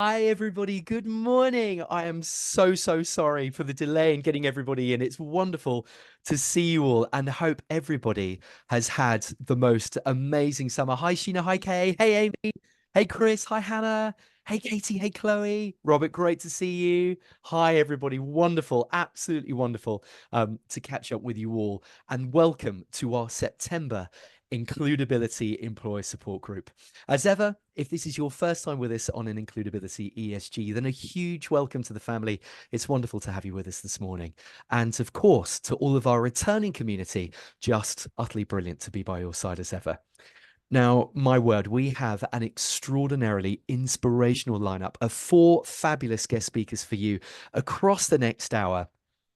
Hi, everybody. Good morning. I am so sorry for the delay in getting everybody in. It's wonderful to see you all and hope everybody has had the most amazing summer. Hi, Sheena. Hi, Kay. Hey, Amy. Hey, Chris. Hi, Hannah. Hey, Katie. Hey, Chloe. Robert, great to see you. Hi, everybody. Wonderful. Absolutely wonderful to catch up with you all. And welcome to our September Includability Employer Support Group. As ever, if this is your first time with us on an Includability ESG, then a huge welcome to the family. It's wonderful to have you with us this morning. And of course, to all of our returning community, just utterly brilliant to be by your side as ever. Now, my word, we have an extraordinarily inspirational lineup of 4 fabulous guest speakers for you across the next hour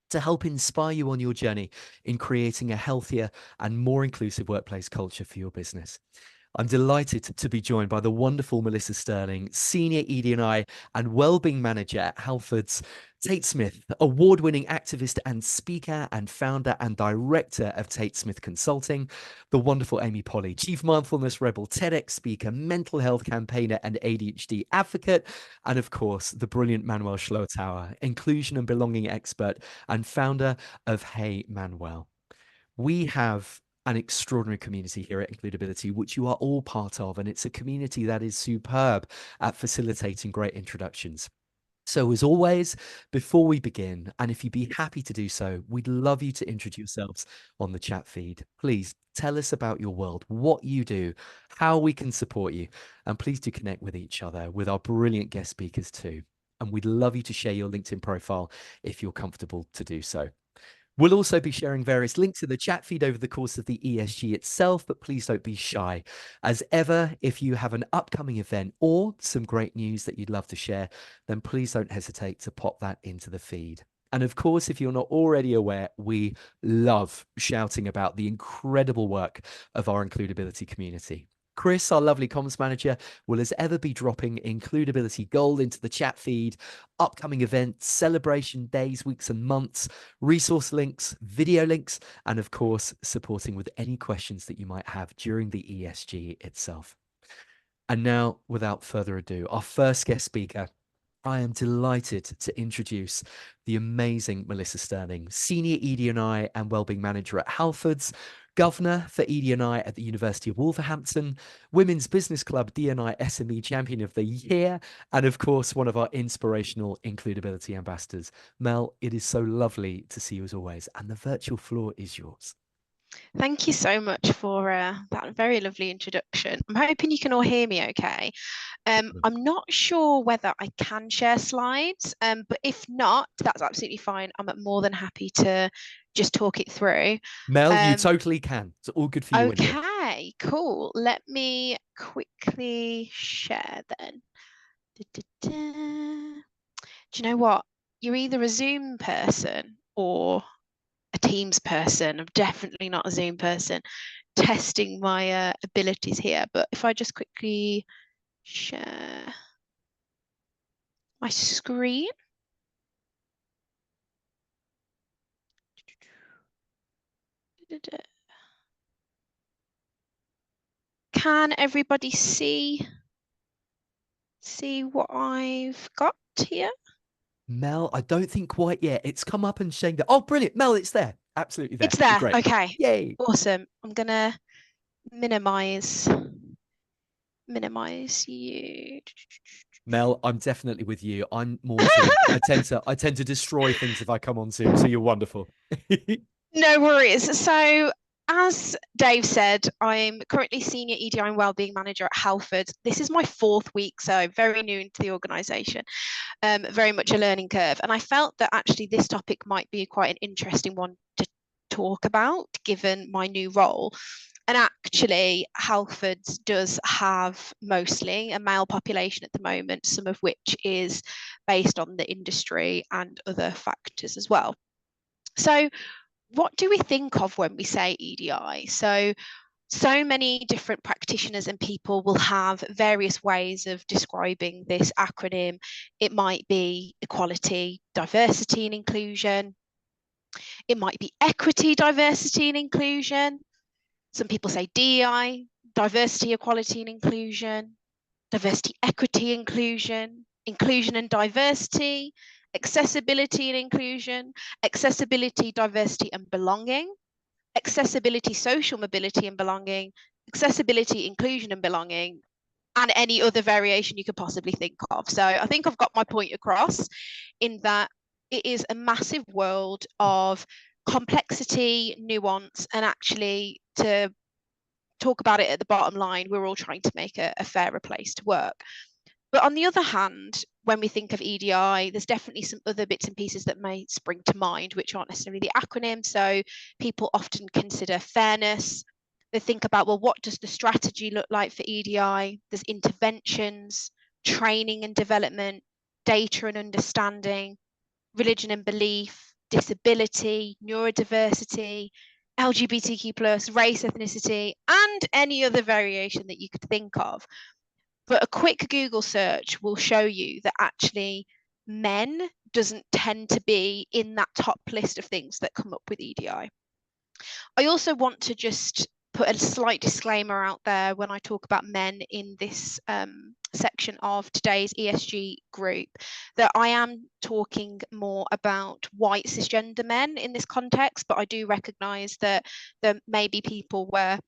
to help inspire you on your journey in creating a healthier and more inclusive workplace culture for your business. I'm delighted to be joined by the wonderful Melissa Sterling, Senior ED&I and Wellbeing Manager at Halfords, Tate Smith, award-winning activist and speaker and founder and director of Tate Smith Consulting, the wonderful Amy Polly, Chief Mindfulness Rebel, TEDx speaker, mental health campaigner and ADHD advocate, and of course, the brilliant Manuel Schloetauer, inclusion and belonging expert and founder of Hey Manuel. We have an extraordinary community here at Includability, which you are all part of, and it's a community that is superb at facilitating great introductions. So as always, before we begin, and if you'd be happy to do so, we'd love you to introduce yourselves on the chat feed. Please tell us about your world, what you do, how we can support you, and please do connect with each other, with our brilliant guest speakers too. And we'd love you to share your LinkedIn profile if you're comfortable to do so. We'll also be sharing various links in the chat feed over the course of the ESG itself, but please don't be shy. As ever, if you have an upcoming event or some great news that you'd love to share, then please don't hesitate to pop that into the feed. And of course, if you're not already aware, we love shouting about the incredible work of our Includability community. Chris, our lovely comms manager, will as ever be dropping Includability Gold into the chat feed, upcoming events, celebration days, weeks and months, resource links, video links, and of course, supporting with any questions that you might have during the ESG itself. And now, without further ado, our first guest speaker, I am delighted to introduce the amazing Melissa Sterling, Senior ED&I and Wellbeing Manager at Halfords, Governor for ED&I at the University of Wolverhampton, Women's Business Club D&I SME Champion of the Year, and of course, one of our inspirational Includability ambassadors. Mel, it is so lovely to see you as always, and the virtual floor is yours. Thank you so much for that very lovely introduction. I'm hoping you can all hear me okay. I'm not sure whether I can share slides, but if not, that's absolutely fine. I'm more than happy to just talk it through. Mel, you totally can. It's all good for you. Okay, cool. Let me quickly share then. Do you know what? You're either a Zoom person or a Teams person. I'm definitely not a Zoom person. Testing my abilities here, but if I just quickly share my screen. Can everybody see what I've got here? Mel, I don't think quite yet. It's come up and saying that. Oh, brilliant. Mel, it's there. Absolutely there. It's there. Great. Okay. Yay. Awesome. I'm going to minimize you. Mel, I'm definitely with you. I'm more sort of, I tend to destroy things if I come on Zoom. So you're wonderful. No worries. So as Dave said, I'm currently Senior EDI and Wellbeing Manager at Halfords. This is my 4th week, so very new into the organisation, very much a learning curve. And I felt that actually this topic might be quite an interesting one to talk about, given my new role. And actually, Halfords does have mostly a male population at the moment, some of which is based on the industry and other factors as well. So what do we think of when we say EDI? So many different practitioners and people will have various ways of describing this acronym. It might be equality, diversity and inclusion. It might be equity, diversity and inclusion. Some people say DEI, diversity, equality and inclusion, diversity, equity, inclusion, inclusion and diversity, accessibility and inclusion, accessibility, diversity and belonging, accessibility, social mobility and belonging, accessibility, inclusion and belonging, and any other variation you could possibly think of. So I think I've got my point across in that it is a massive world of complexity, nuance, and actually, to talk about it at the bottom line, we're all trying to make a fairer place to work. But on the other hand, when we think of EDI, there's definitely some other bits and pieces that may spring to mind, which aren't necessarily the acronym. So people often consider fairness. They think about, well, what does the strategy look like for EDI? There's interventions, training and development, data and understanding, religion and belief, disability, neurodiversity, LGBTQ plus, race, ethnicity, and any other variation that you could think of. But a quick Google search will show you that actually men doesn't tend to be in that top list of things that come up with EDI. I also want to just put a slight disclaimer out there when I talk about men in this section of today's ESG group, that I am talking more about white cisgender men in this context, but I do recognise that there may be people where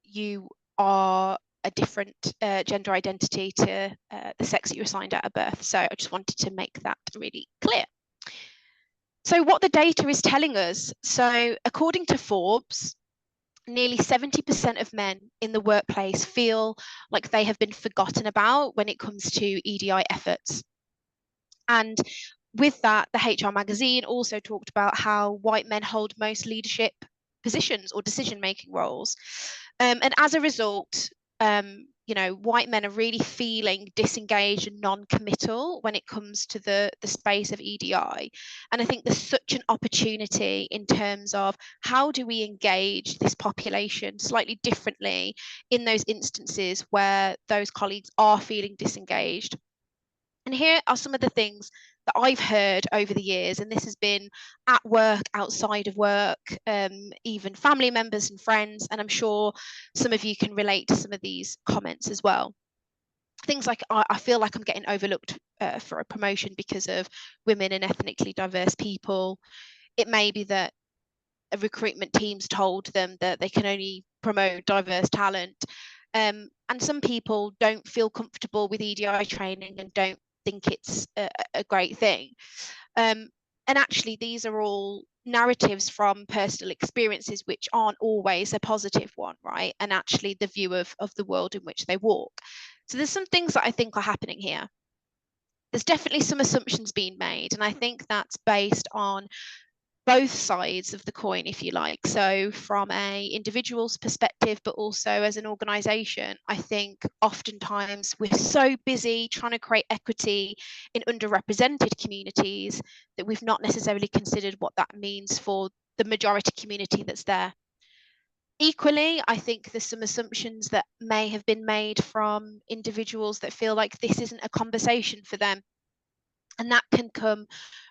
you are a different gender identity to the sex that you assigned at birth. So I just wanted to make that really clear. So what the data is telling us, so according to Forbes, nearly 70% of men in the workplace feel like they have been forgotten about when it comes to EDI efforts. And with that, the HR magazine also talked about how white men hold most leadership positions or decision-making roles. And as a result, white men are really feeling disengaged and non-committal when it comes to the space of EDI. And I think there's such an opportunity in terms of how do we engage this population slightly differently in those instances where those colleagues are feeling disengaged. And here are some of the things that I've heard over the years, and this has been at work, outside of work, even family members and friends, and I'm sure some of you can relate to some of these comments as well. Things like, I feel like I'm getting overlooked for a promotion because of women and ethnically diverse people. It may be that a recruitment team's told them that they can only promote diverse talent. And some people don't feel comfortable with EDI training and don't think it's a great thing. And actually, these are all narratives from personal experiences, which aren't always a positive one, right? And actually the view of the world in which they walk. So there's some things that I think are happening here. There's definitely some assumptions being made, and I think that's based on both sides of the coin, if you like. So from a individual's perspective, but also as an organization, I think oftentimes we're so busy trying to create equity in underrepresented communities that we've not necessarily considered what that means for the majority community that's there. Equally, I think there's some assumptions that may have been made from individuals that feel like this isn't a conversation for them. And that can come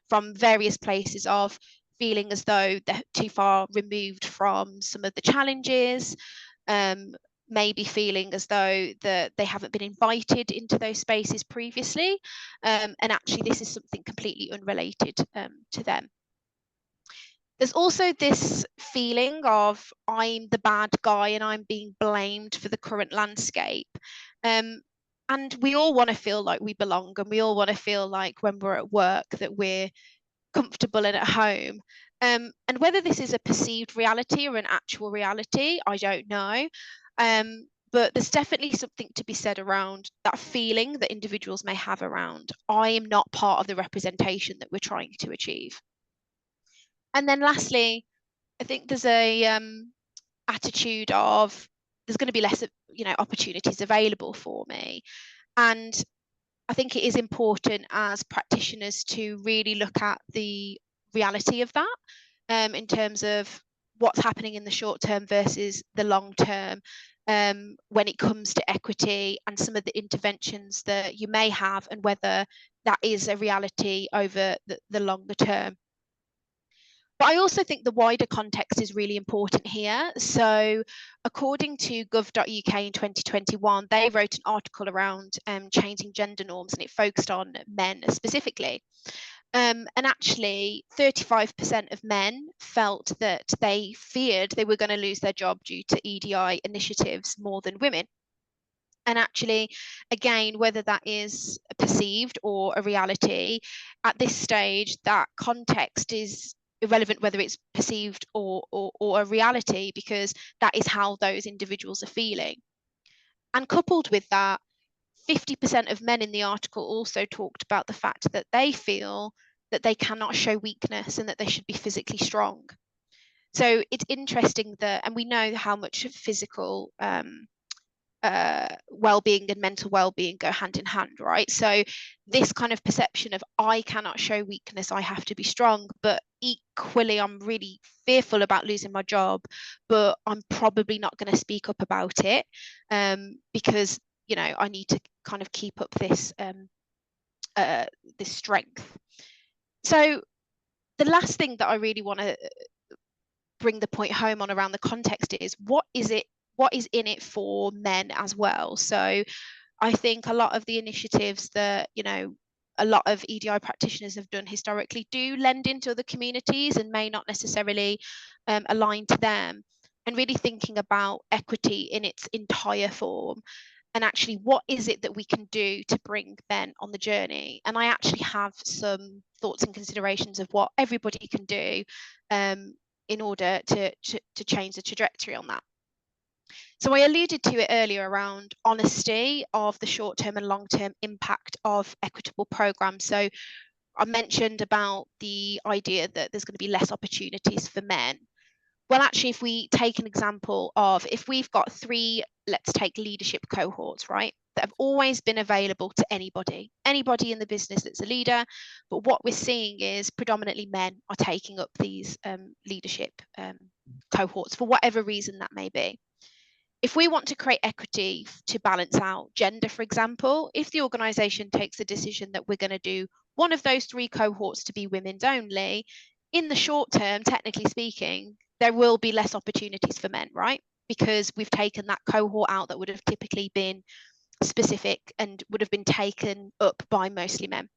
from various places of feeling as though they're too far removed from some of the challenges, maybe feeling as though that they haven't been invited into those spaces previously, and actually this is something completely unrelated to them. There's also this feeling of I'm the bad guy and I'm being blamed for the current landscape. And we all want to feel like we belong, and we all want to feel like when we're at work that we're comfortable and at home. And whether this is a perceived reality or an actual reality, I don't know. But there's definitely something to be said around that feeling that individuals may have around, I am not part of the representation that we're trying to achieve. And then lastly, I think there's a attitude of there's going to be less, opportunities available for me. And I think it is important as practitioners to really look at the reality of that in terms of what's happening in the short term versus the long term when it comes to equity and some of the interventions that you may have, and whether that is a reality over the longer term. But I also think the wider context is really important here. So, according to gov.uk in 2021, they wrote an article around changing gender norms, and it focused on men specifically. And actually, 35% of men felt that they feared they were going to lose their job due to EDI initiatives more than women. And actually, again, whether that is perceived or a reality, at this stage, that context is irrelevant whether it's perceived or a reality, because that is how those individuals are feeling. And coupled with that, 50% of men in the article also talked about the fact that they feel that they cannot show weakness and that they should be physically strong. So it's interesting that, and we know how much physical well-being and mental well-being go hand in hand, right? So this kind of perception of I cannot show weakness, I have to be strong, but equally I'm really fearful about losing my job, but I'm probably not going to speak up about it, because I need to kind of keep up this this strength. So the last thing that I really want to bring the point home on around the context is what is in it for men as well. So I think a lot of the initiatives that a lot of EDI practitioners have done historically do lend into other communities and may not necessarily align to them, and really thinking about equity in its entire form, and actually what is it that we can do to bring men on the journey. And I actually have some thoughts and considerations of what everybody can do in order to change the trajectory on that. So I alluded to it earlier around honesty of the short-term and long-term impact of equitable programs. So I mentioned about the idea that there's going to be less opportunities for men. Well, actually, if we take an example of, if we've got 3, let's take leadership cohorts, right, that have always been available to anybody in the business that's a leader, but what we're seeing is predominantly men are taking up these leadership cohorts for whatever reason that may be. If we want to create equity to balance out gender, for example, if the organisation takes a decision that we're going to do one of those 3 cohorts to be women's only, in the short term, technically speaking, there will be less opportunities for men, right? Because we've taken that cohort out that would have typically been specific and would have been taken up by mostly men.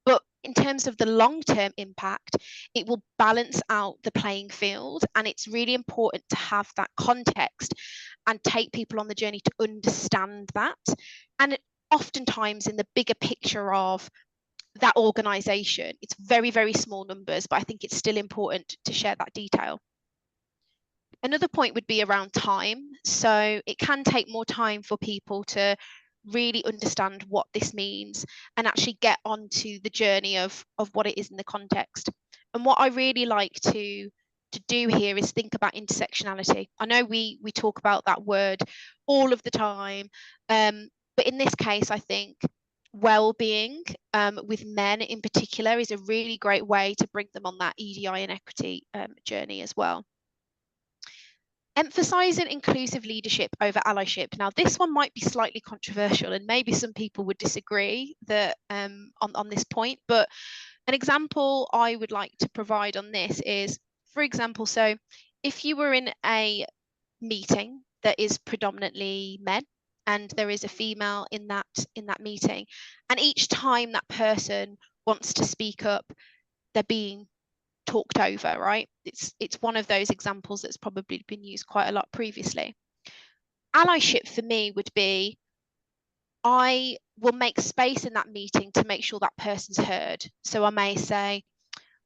But in terms of the long-term impact, it will balance out the playing field. And it's really important to have that context and take people on the journey to understand that. And oftentimes in the bigger picture of that organization, it's very, very small numbers, but I think it's still important to share that detail. Another point would be around time. So it can take more time for people to really understand what this means and actually get onto the journey of what it is in the context. And what I really like to do here is think about intersectionality. I know we talk about that word all of the time, but in this case, I think well-being with men in particular is a really great way to bring them on that EDI and equity journey as well. Emphasizing inclusive leadership over allyship. Now, this one might be slightly controversial, and maybe some people would disagree that on this point, but an example I would like to provide on this is, for example, so if you were in a meeting that is predominantly men and there is a female in that meeting, and each time that person wants to speak up, they're being talked over, right? It's one of those examples that's probably been used quite a lot previously. Allyship for me would be, I will make space in that meeting to make sure that person's heard. So I may say,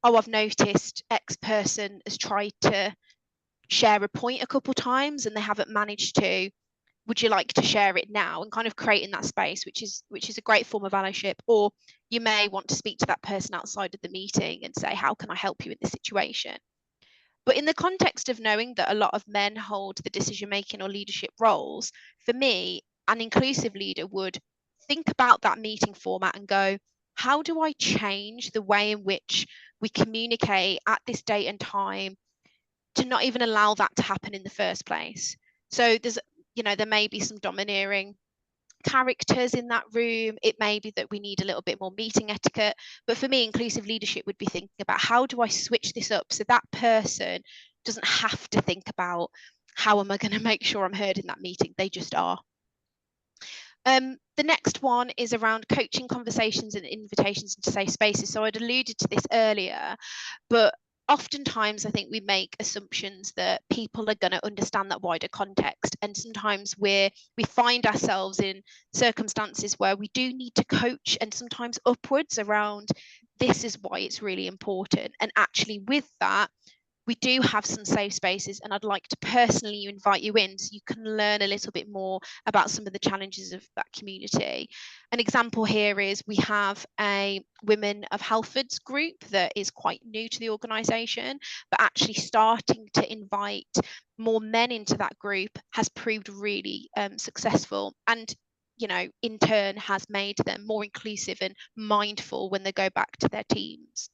oh, I've noticed X person has tried to share a point a couple times and they haven't managed to. Would you like to share it now? And kind of creating that space, which is a great form of allyship. Or you may want to speak to that person outside of the meeting and say, how can I help you in this situation? But in the context of knowing that a lot of men hold the decision-making or leadership roles, for me, an inclusive leader would think about that meeting format and go, how do I change the way in which we communicate at this date and time to not even allow that to happen in the first place? So there may be some domineering characters in that room. It may be that we need a little bit more meeting etiquette. But for me, inclusive leadership would be thinking about, how do I switch this up so that person doesn't have to think about, how am I going to make sure I'm heard in that meeting? They just are. The next one is around coaching conversations and invitations into safe spaces. So I'd alluded to this earlier, but oftentimes I think we make assumptions that people are going to understand that wider context, and sometimes we find ourselves in circumstances where we do need to coach, and sometimes upwards, around this is why it's really important. And actually with that, we do have some safe spaces, and I'd like to personally invite you in so you can learn a little bit more about some of the challenges of that community. An example here is we have a Women of Halfords group that is quite new to the organisation, but actually starting to invite more men into that group has proved really successful, and in turn has made them more inclusive and mindful when they go back to their teams.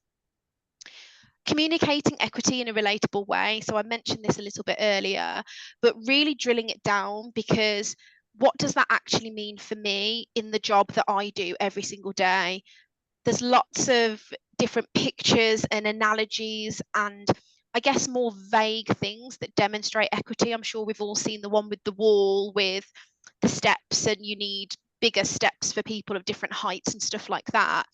Communicating equity in a relatable way. So I mentioned this a little bit earlier, but really drilling it down, because what does that actually mean for me in the job that I do every single day? There's lots of different pictures and analogies and I guess more vague things that demonstrate equity. I'm sure we've all seen the one with the wall with the steps, and you need bigger steps for people of different heights and stuff like that.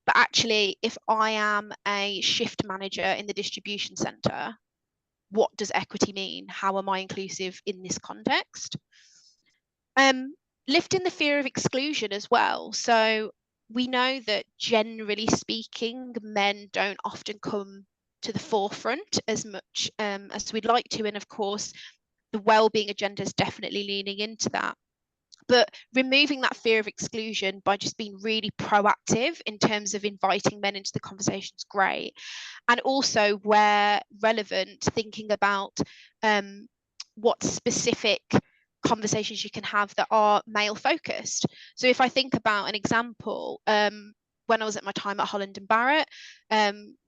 But actually, if I am a shift manager in the distribution center, what does equity mean? How am I inclusive in this context? Lifting the fear of exclusion as well. So we know that generally speaking, men don't often come to the forefront as much as we'd like to. And of course, the wellbeing agenda is definitely leaning into that. But removing that fear of exclusion by just being really proactive in terms of inviting men into the conversation is great. And also, where relevant, thinking about what specific conversations you can have that are male focused. So if I think about an example, when I was at my time at Holland and Barrett,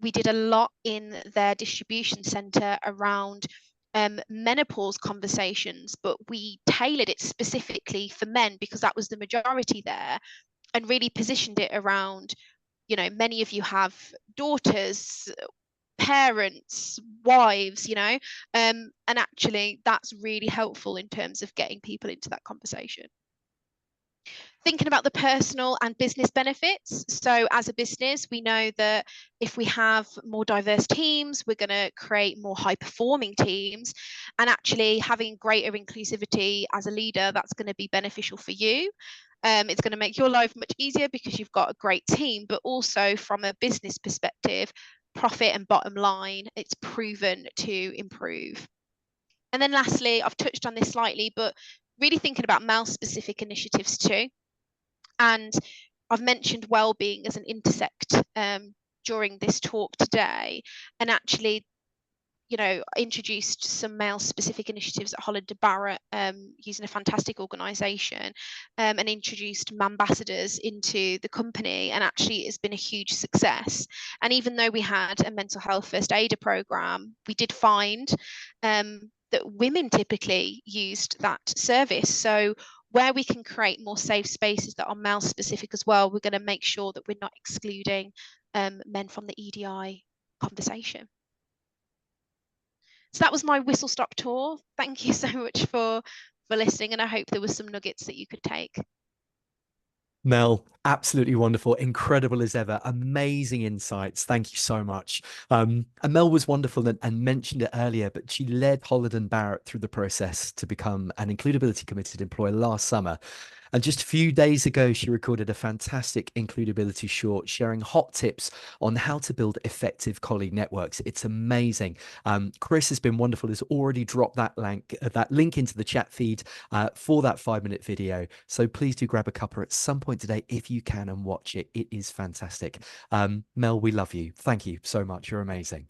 we did a lot in their distribution centre around menopause conversations, but we tailored it specifically for men because that was the majority there, and really positioned it around, many of you have daughters, parents, wives, and actually that's really helpful in terms of getting people into that conversation. Thinking about the personal and business benefits. So as a business, we know that if we have more diverse teams, we're going to create more high performing teams, and actually having greater inclusivity as a leader, that's going to be beneficial for you. It's going to make your life much easier because you've got a great team, but also from a business perspective, profit and bottom line, it's proven to improve. And then lastly, I've touched on this slightly, but really thinking about male specific initiatives too. And I've mentioned wellbeing as an intersect during this talk today, and actually, introduced some male specific initiatives at Holland and Barrett using a fantastic organisation, and introduced ambassadors into the company, and actually it's been a huge success. And even though we had a mental health first aider programme, we did find that women typically used that service. So where we can create more safe spaces that are male specific as well, we're going to make sure that we're not excluding men from the EDI conversation. So that was my whistle stop tour. Thank you so much for listening, and I hope there were some nuggets that you could take. Mel, absolutely wonderful, incredible as ever, amazing insights. Thank you so much. And Mel was wonderful and mentioned it earlier, but she led Holland and Barrett through the process to become an includability committed employer last summer. And just a few days ago, she recorded a fantastic includability short sharing hot tips on how to build effective colleague networks. It's amazing. Chris has been wonderful, has already dropped that link into the chat feed for that 5-minute video. So please do grab a cuppa at some point today if you can and watch it. It is fantastic. Mel, we love you. Thank you so much. You're amazing.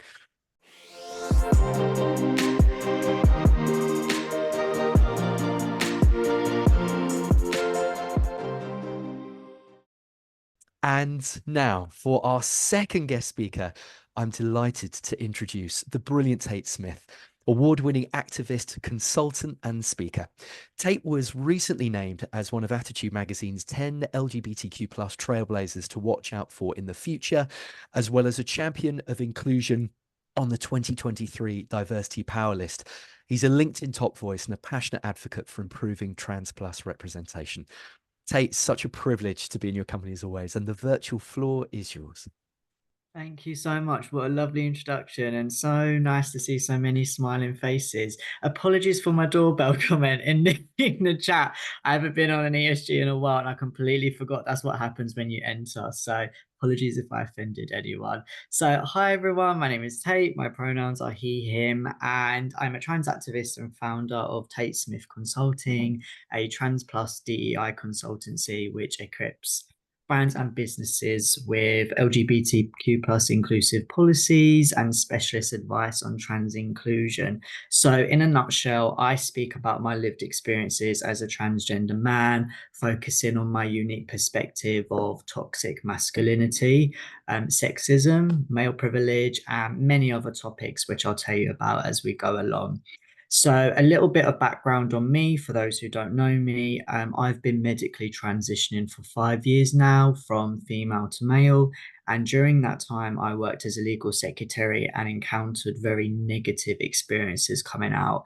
And now for our second guest speaker, I'm delighted to introduce the brilliant Tate Smith, award-winning activist, consultant, and speaker. Tate was recently named as one of Attitude Magazine's 10 LGBTQ plus trailblazers to watch out for in the future, as well as a champion of inclusion on the 2023 Diversity Power List. He's a LinkedIn top voice and a passionate advocate for improving trans plus representation. Tate, such a privilege to be in your company as always, and the virtual floor is yours. Thank you so much. What a lovely introduction, and so nice to see so many smiling faces. Apologies for my doorbell comment in the chat. I haven't been on an ESG in a while, and I completely forgot that's what happens when you enter. So apologies if I offended anyone. So hi everyone, my name is Tate. My pronouns are he, him, and I'm a trans activist and founder of Tate Smith Consulting, a trans plus DEI consultancy which equips brands and businesses with LGBTQ plus inclusive policies and specialist advice on trans inclusion. So in a nutshell, I speak about my lived experiences as a transgender man, focusing on my unique perspective of toxic masculinity, sexism, male privilege, and many other topics, which I'll tell you about as we go along. So a little bit of background on me for those who don't know me. I've been medically transitioning for 5 years now from female to male. And during that time, I worked as a legal secretary and encountered very negative experiences coming out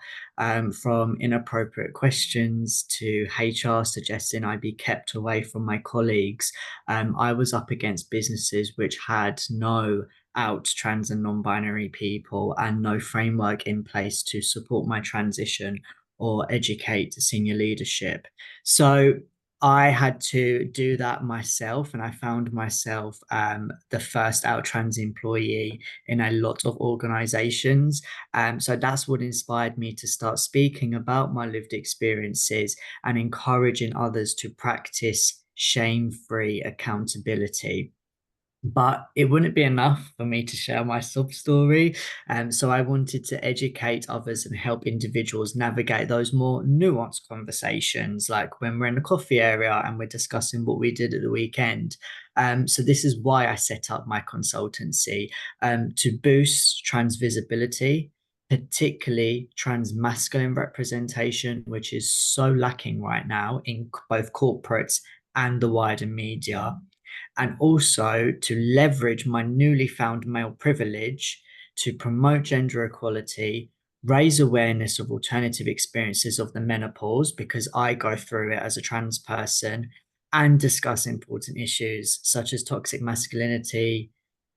from inappropriate questions to HR suggesting I be kept away from my colleagues. I was up against businesses which had no out trans and non-binary people and no framework in place to support my transition or educate senior leadership. So I had to do that myself, and I found myself the first out trans employee in a lot of organizations. So that's what inspired me to start speaking about my lived experiences and encouraging others to practice shame-free accountability. But it wouldn't be enough for me to share my sub story. So I wanted to educate others and help individuals navigate those more nuanced conversations, like when we're in the coffee area and we're discussing what we did at the weekend. So this is why I set up my consultancy to boost trans visibility, particularly trans masculine representation, which is so lacking right now in both corporates and the wider media, and also to leverage my newly found male privilege to promote gender equality, raise awareness of alternative experiences of the menopause, because I go through it as a trans person, and discuss important issues such as toxic masculinity,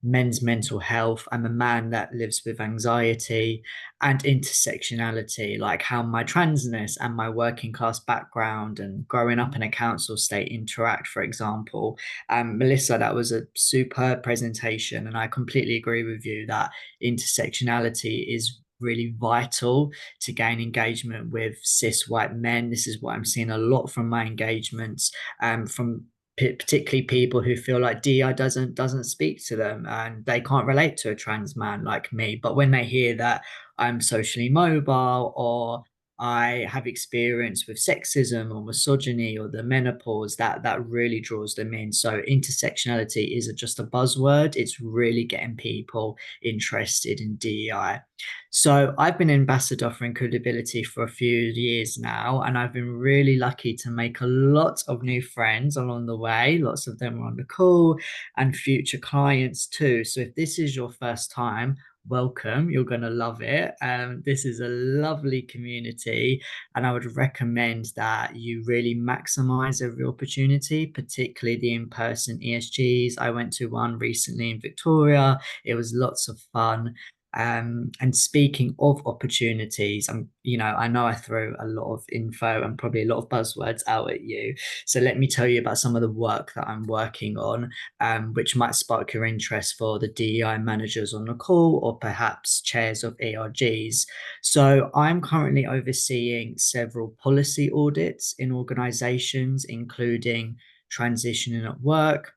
men's mental health. I'm a man that lives with anxiety, and intersectionality, like how my transness and my working class background and growing up in a council state interact, for example. Melissa, that was a superb presentation, and I completely agree with you that intersectionality is really vital to gain engagement with cis white men. This is what I'm seeing a lot from my engagements, from particularly people who feel like DI doesn't speak to them and they can't relate to a trans man like me. But when they hear that I'm socially mobile, or I have experience with sexism or misogyny or the menopause, that really draws them in. So intersectionality isn't just a buzzword, it's really getting people interested in DEI. So I've been ambassador for Includability for a few years now, and I've been really lucky to make a lot of new friends along the way. Lots of them are on the call, and future clients too. So if this is your first time, welcome. You're going to love it. This is a lovely community, and I would recommend that you really maximize every opportunity, particularly the in-person ESGs. I went to one recently in Victoria. It was lots of fun. And speaking of opportunities, I know I throw a lot of info and probably a lot of buzzwords out at you. So let me tell you about some of the work that I'm working on, which might spark your interest for the DEI managers on the call, or perhaps chairs of ERGs. So I'm currently overseeing several policy audits in organizations, including transitioning at work,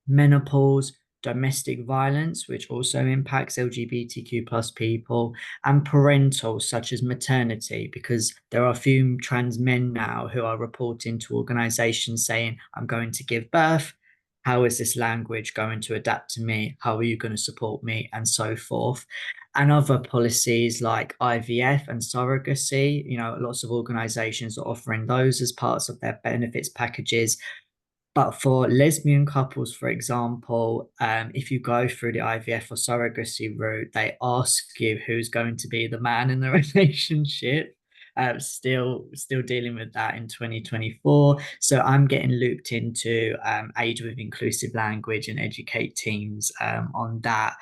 menopause, domestic violence, which also impacts LGBTQ plus people, and parental, such as maternity, because there are a few trans men now who are reporting to organizations saying, I'm going to give birth. How is this language going to adapt to me? How are you going to support me? And so forth. and other policies like IVF and surrogacy. Lots of organizations are offering those as parts of their benefits packages. But for lesbian couples, for example, if you go through the IVF or surrogacy route, they ask you who's going to be the man in the relationship. Still dealing with that in 2024. So I'm getting looped into Age with Inclusive Language and educate teams on that.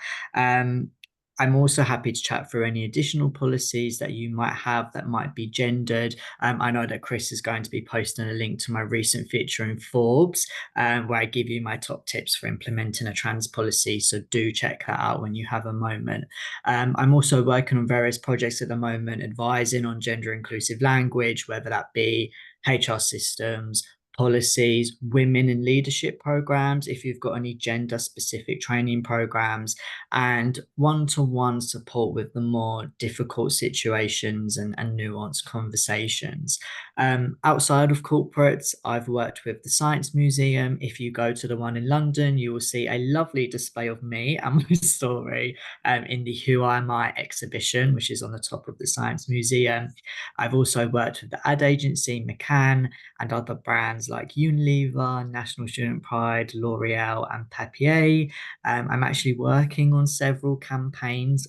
I'm also happy to chat through any additional policies that you might have that might be gendered. I know that Chris is going to be posting a link to my recent feature in Forbes, where I give you my top tips for implementing a trans policy. So do check that out when you have a moment. I'm also working on various projects at the moment, advising on gender inclusive language, whether that be HR systems, policies, women in leadership programs, if you've got any gender specific training programs, and one-to-one support with the more difficult situations and nuanced conversations. Outside of corporates, I've worked with the Science Museum. If you go to the one in London, you will see a lovely display of me and my story in the Who Am I exhibition, which is on the top of the Science Museum. I've also worked with the ad agency McCann and other brands like Unilever, National Student Pride, L'Oreal, and Papier. I'm actually working on several campaigns.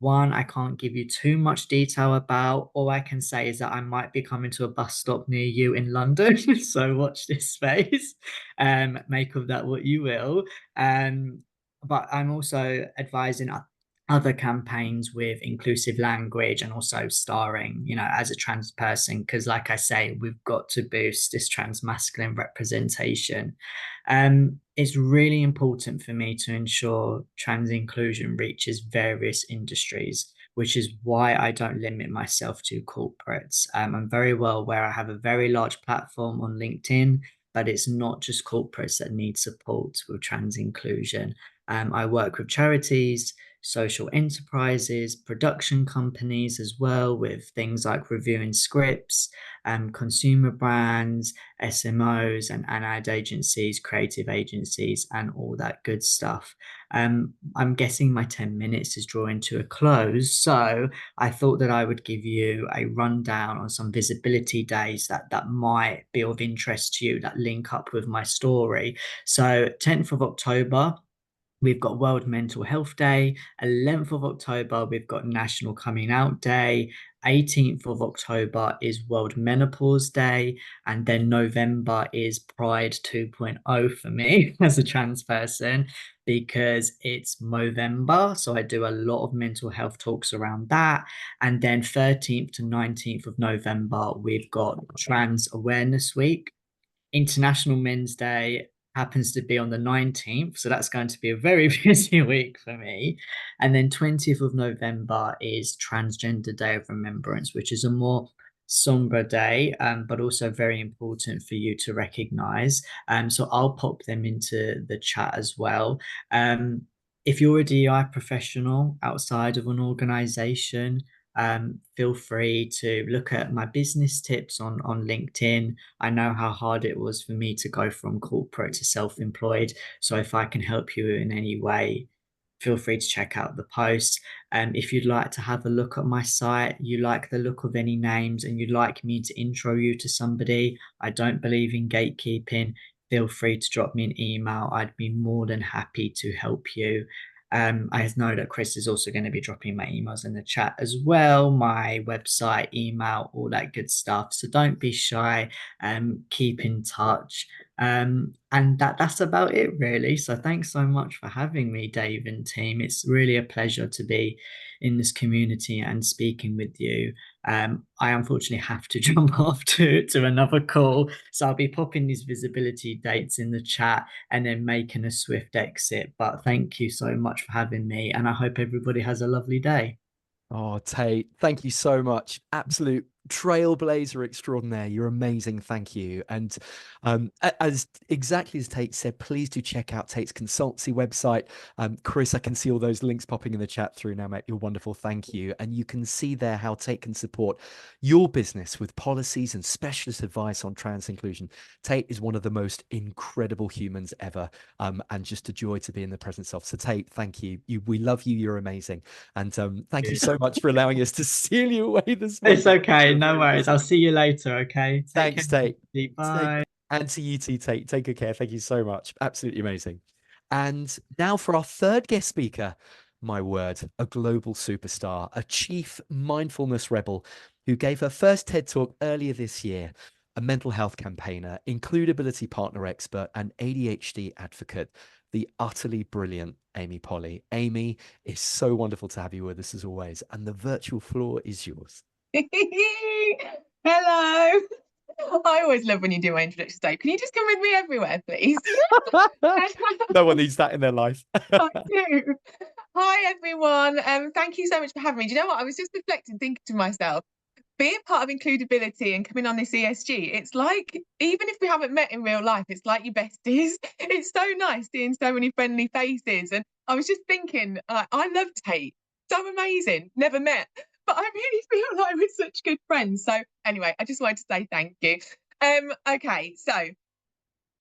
One I can't give you too much detail about. All I can say is that I might be coming to a bus stop near you in London. So watch this space. Make of that what you will. But I'm also advising other campaigns with inclusive language and also starring, as a trans person, because like I say, we've got to boost this trans masculine representation. It's really important for me to ensure trans inclusion reaches various industries, which is why I don't limit myself to corporates. I'm very well aware I have a very large platform on LinkedIn, but it's not just corporates that need support with trans inclusion. I work with charities, social enterprises, production companies as well, with things like reviewing scripts, consumer brands, SMOs, and ad agencies, creative agencies, and all that good stuff. I'm guessing my 10 minutes is drawing to a close, so I thought that I would give you a rundown on some visibility days that might be of interest to you, that link up with my story. So 10th of October, we've got World Mental Health Day. 11th of October, we've got National Coming Out Day. 18th of October is World Menopause Day. And then November is Pride 2.0 for me as a trans person, because it's Movember. So I do a lot of mental health talks around that. And then 13th to 19th of November, we've got Trans Awareness Week. International Men's Day happens to be on the 19th, so that's going to be a very busy week for me. And then 20th of November is Transgender Day of Remembrance, which is a more somber day, but also very important for you to recognize. So I'll pop them into the chat as well. If you're a DEI professional outside of an organization, feel free to look at my business tips on LinkedIn. I know how hard it was for me to go from corporate to self-employed. So if I can help you in any way, feel free to check out the posts. If you'd like to have a look at my site, you like the look of any names, and you'd like me to intro you to somebody, I don't believe in gatekeeping, feel free to drop me an email. I'd be more than happy to help you. I know that Chris is also going to be dropping my emails in the chat as well, my website, email, all that good stuff. So don't be shy, keep in touch. And that's about it, really. So thanks so much for having me, Dave and team. It's really a pleasure to be in this community and speaking with you. I unfortunately have to jump off to another call. So I'll be popping these visibility dates in the chat and then making a swift exit. But thank you so much for having me, and I hope everybody has a lovely day. Oh, Tate, thank you so much. Absolute trailblazer extraordinaire. You're amazing. Thank you. And as exactly as Tate said, please do check out Tate's consultancy website. Chris, I can see all those links popping in the chat through now, mate. You're wonderful. Thank you. And you can see there how Tate can support your business with policies and specialist advice on trans inclusion. Tate is one of the most incredible humans ever, and just a joy to be in the presence of. So Tate, thank you. We love you. You're amazing. And thank you so much for allowing us to steal you away this morning. It's okay, no worries. I'll see you later, okay? Thanks, Tate. Bye. And to you too, Tate. Take good care. Thank you so much. Absolutely amazing. And now for our third guest speaker, my word, a global superstar, a chief mindfulness rebel who gave her first TED Talk earlier this year, a mental health campaigner, includability partner expert, and ADHD advocate, the utterly brilliant Amy Polly. Amy, it's so wonderful to have you with us as always, and the virtual floor is yours. Hello. I always love when you do my introduction, Dave. Can you just come with me everywhere, please? No one needs that in their life. I do. Hi, everyone. Thank you so much for having me. Do you know what? I was just reflecting, thinking to myself, being part of Includability and coming on this ESG, it's like, even if we haven't met in real life, it's like your besties. It's so nice seeing so many friendly faces. And I was just thinking, I love Tate. So amazing. Never met. But I really feel like we're such good friends. So anyway, I just wanted to say thank you. Okay, so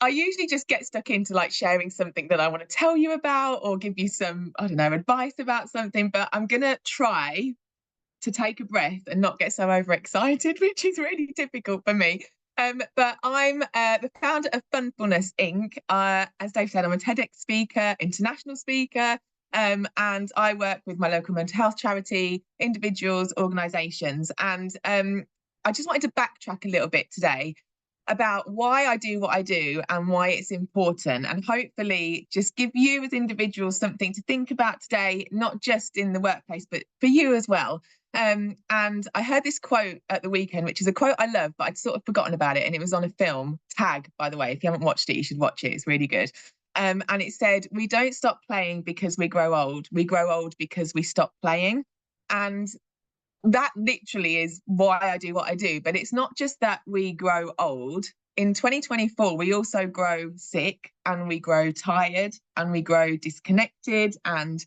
I usually just get stuck into like sharing something that I want to tell you about or give you some, I don't know, advice about something, but I'm going to try to take a breath and not get so overexcited, which is really difficult for me. But I'm the founder of Mindfulness Inc. As Dave said, I'm a TEDx speaker, international speaker, and I work with my local mental health charity, individuals, organisations. And I just wanted to backtrack a little bit today about why I do what I do and why it's important, and hopefully just give you as individuals something to think about today, not just in the workplace, but for you as well. And I heard this quote at the weekend, which is a quote I love, but I'd sort of forgotten about it. And it was on a film, Tag, by the way. If you haven't watched it, you should watch it. It's really good. And it said, we don't stop playing because we grow old. We grow old because we stop playing. And that literally is why I do what I do. But it's not just that we grow old. In 2024, we also grow sick, and we grow tired, and we grow disconnected, and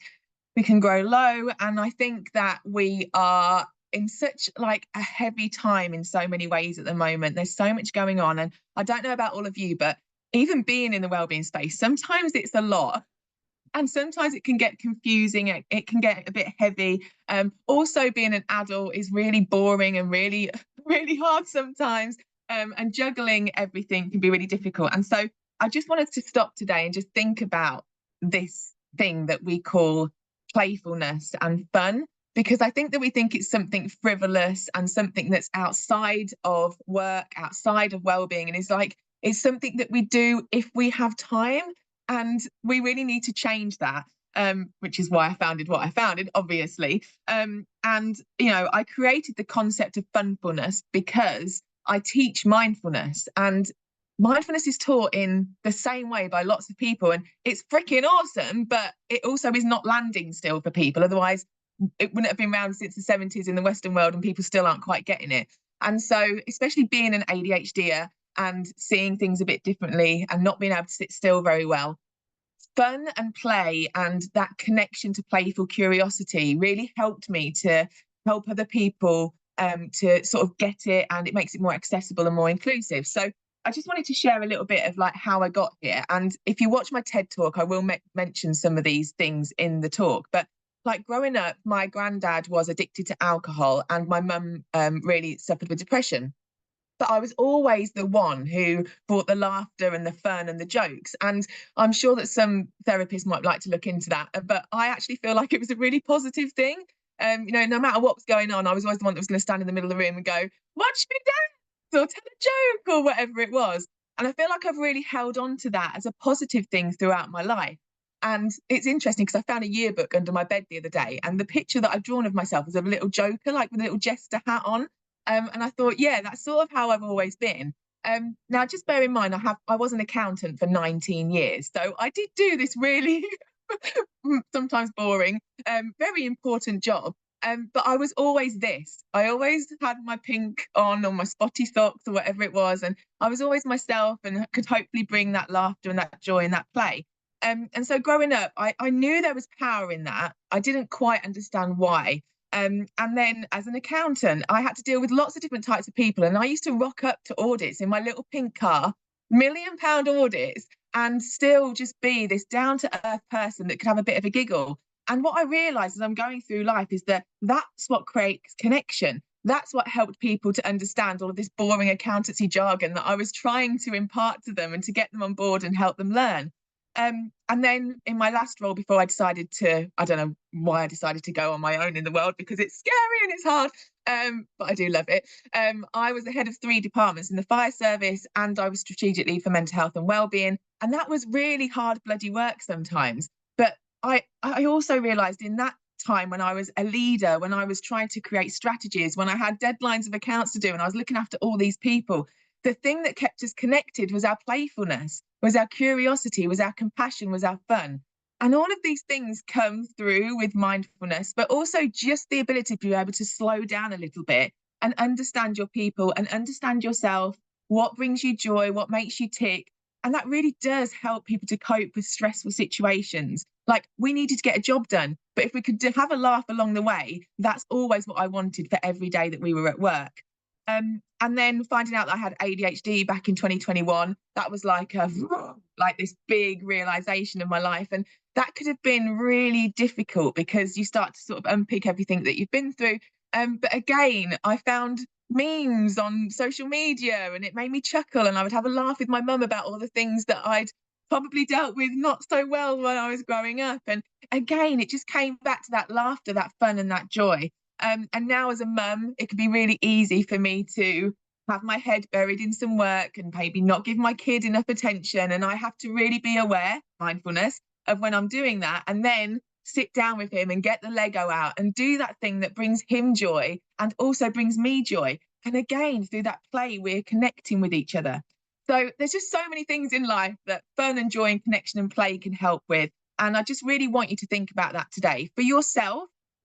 we can grow low. And I think that we are in such like a heavy time in so many ways at the moment. There's so much going on. And I don't know about all of you, but even being in the wellbeing space, sometimes it's a lot. And sometimes it can get confusing. It can get a bit heavy. Also, being an adult is really boring and really, really hard sometimes. And juggling everything can be really difficult. And so I just wanted to stop today and just think about this thing that we call playfulness and fun, because I think that we think it's something frivolous and something that's outside of work, outside of well-being. And it's something that we do if we have time. And we really need to change that, which is why I founded what I founded, obviously. And, I created the concept of funfulness because I teach mindfulness, and mindfulness is taught in the same way by lots of people. And it's freaking awesome, but it also is not landing still for people. Otherwise, it wouldn't have been around since the 70s in the Western world, and people still aren't quite getting it. And so, especially being an ADHDer, and seeing things a bit differently and not being able to sit still very well, fun and play and that connection to playful curiosity really helped me to help other people to sort of get it, and it makes it more accessible and more inclusive. So I just wanted to share a little bit of like how I got here. And if you watch my TED talk, I will mention some of these things in the talk. But like growing up, my granddad was addicted to alcohol, and my mum really suffered with depression. But I was always the one who brought the laughter and the fun and the jokes. And I'm sure that some therapists might like to look into that. But I actually feel like it was a really positive thing. No matter what was going on, I was always the one that was going to stand in the middle of the room and go, watch me dance or tell a joke or whatever it was. And I feel like I've really held on to that as a positive thing throughout my life. And it's interesting because I found a yearbook under my bed the other day, and the picture that I've drawn of myself is of a little joker, like with a little jester hat on. And I thought, yeah, that's sort of how I've always been. Now, just bear in mind, I was an accountant for 19 years. So I did do this really sometimes boring, very important job. But I was always this. I always had my pink on or my spotty socks or whatever it was. And I was always myself and could hopefully bring that laughter and that joy and that play. And so growing up, I knew there was power in that. I didn't quite understand why. And then as an accountant, I had to deal with lots of different types of people. And I used to rock up to audits in my little pink car, £1 million audits, and still just be this down to earth person that could have a bit of a giggle. And what I realized as I'm going through life is that that's what creates connection. That's what helped people to understand all of this boring accountancy jargon that I was trying to impart to them and to get them on board and help them learn. And then in my last role, before I decided to, I don't know why I decided to go on my own in the world, because it's scary and it's hard, but I do love it. I was the head of 3 departments in the fire service, and I was strategic lead for mental health and wellbeing. And that was really hard, bloody work sometimes. But I also realized in that time, when I was a leader, when I was trying to create strategies, when I had deadlines of accounts to do, and I was looking after all these people, the thing that kept us connected was our playfulness, was our curiosity, was our compassion, was our fun. And all of these things come through with mindfulness, but also just the ability to be able to slow down a little bit and understand your people and understand yourself, what brings you joy, what makes you tick. And that really does help people to cope with stressful situations. Like, we needed to get a job done, but if we could have a laugh along the way, that's always what I wanted for every day that we were at work. And then finding out that I had ADHD back in 2021, that was like this big realization of my life. And that could have been really difficult because you start to sort of unpick everything that you've been through. But again, I found memes on social media and it made me chuckle, and I would have a laugh with my mum about all the things that I'd probably dealt with not so well when I was growing up. And again, it just came back to that laughter, that fun and that joy. And now as a mum, it can be really easy for me to have my head buried in some work and maybe not give my kid enough attention. And I have to really be aware, mindfulness, of when I'm doing that, and then sit down with him and get the Lego out and do that thing that brings him joy and also brings me joy. And again, through that play, we're connecting with each other. So there's just so many things in life that fun and joy and connection and play can help with. And I just really want you to think about that today for yourself,